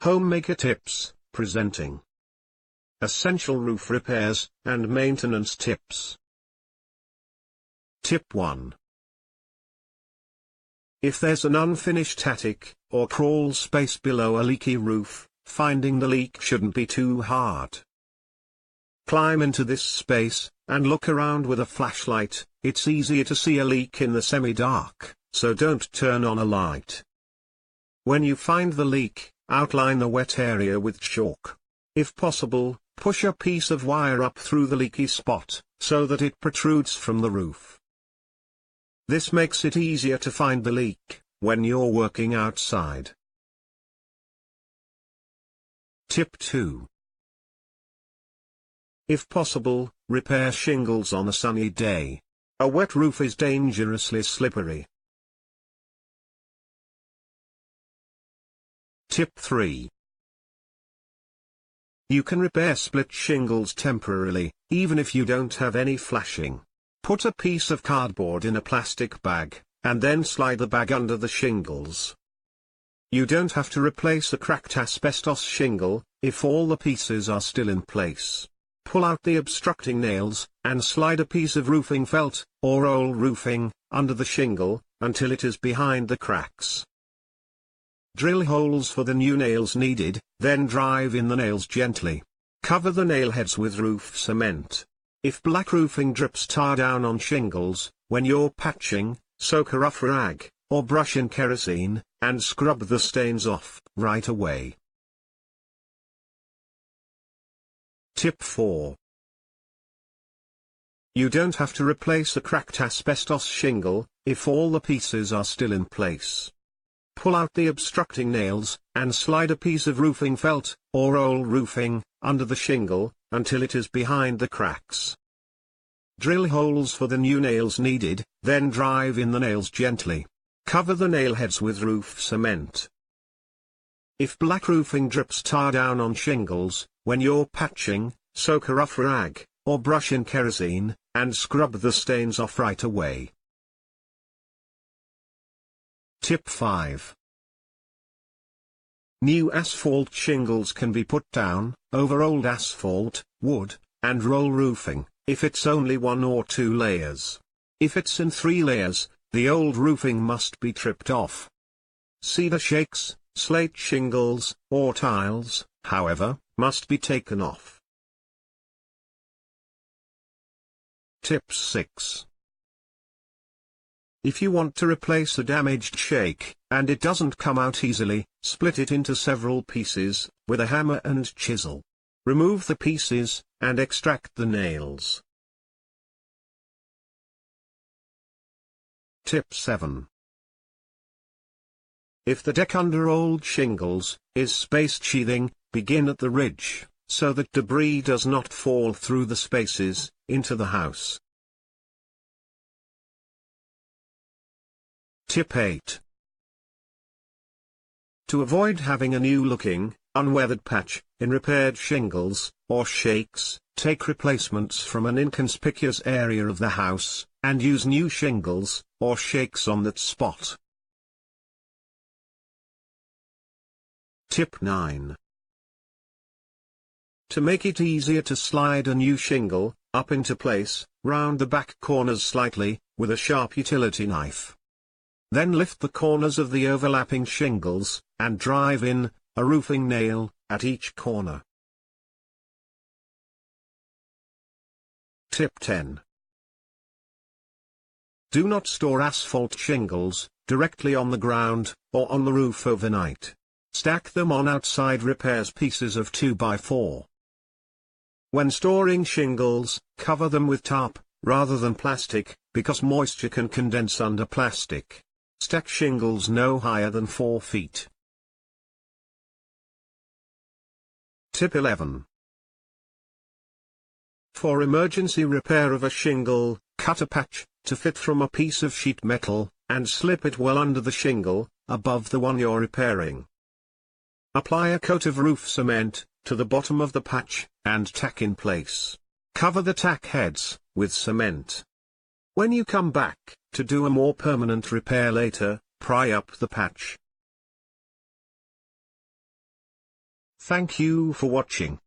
Homemaker Tips, presenting Essential Roof Repairs and Maintenance Tips. Tip 1. If there's an unfinished attic, or crawl space below a leaky roof, finding the leak shouldn't be too hard. Climb into this space, and look around with a flashlight. It's easier to see a leak in the semi-dark, so don't turn on a light. When you find the leak, outline the wet area with chalk. If possible, push a piece of wire up through the leaky spot, so that it protrudes from the roof. This makes it easier to find the leak when you're working outside. Tip 2. If possible, repair shingles on a sunny day. A wet roof is dangerously slippery. Tip 3. You can repair split shingles temporarily, even if you don't have any flashing. Put a piece of cardboard in a plastic bag, and then slide the bag under the shingles. You don't have to replace a cracked asbestos shingle, if all the pieces are still in place. Pull out the obstructing nails, and slide a piece of roofing felt, or old roofing, under the shingle, until it is behind the cracks. Drill holes for the new nails needed, then drive in the nails gently. Cover the nail heads with roof cement. If black roofing drips tar down on shingles, when you're patching, soak a rough rag, or brush in kerosene, and scrub the stains off right away. Tip 4. You don't have to replace a cracked asbestos shingle, if all the pieces are still in place. Pull out the obstructing nails, and slide a piece of roofing felt, or old roofing, under the shingle, until it is behind the cracks. Drill holes for the new nails needed, then drive in the nails gently. Cover the nail heads with roof cement. If black roofing drips tar down on shingles, when you're patching, soak a rough rag, or brush in kerosene, and scrub the stains off right away. Tip 5. New asphalt shingles can be put down, over old asphalt, wood, and roll roofing, if it's only 1 or 2 layers. If it's in 3 layers, the old roofing must be tripped off. Cedar shakes, slate shingles, or tiles, however, must be taken off. Tip 6. If you want to replace a damaged shake, and it doesn't come out easily, split it into several pieces, with a hammer and chisel. Remove the pieces, and extract the nails. Tip 7. If the deck under old shingles is spaced sheathing, begin at the ridge, so that debris does not fall through the spaces, into the house. Tip 8. To avoid having a new-looking, unweathered patch in repaired shingles, or shakes, take replacements from an inconspicuous area of the house, and use new shingles, or shakes on that spot. Tip 9. To make it easier to slide a new shingle up into place, round the back corners slightly, with a sharp utility knife. Then lift the corners of the overlapping shingles, and drive in a roofing nail at each corner. Tip 10. Do not store asphalt shingles directly on the ground, or on the roof overnight. Stack them on outside repairs pieces of 2x4. When storing shingles, cover them with tarp, rather than plastic, because moisture can condense under plastic. Stack shingles no higher than 4 feet. Tip 11. For emergency repair of a shingle, cut a patch to fit from a piece of sheet metal, and slip it well under the shingle, above the one you're repairing. Apply a coat of roof cement to the bottom of the patch, and tack in place. Cover the tack heads with cement. When you come back to do a more permanent repair later, pry up the patch. Thank you for watching.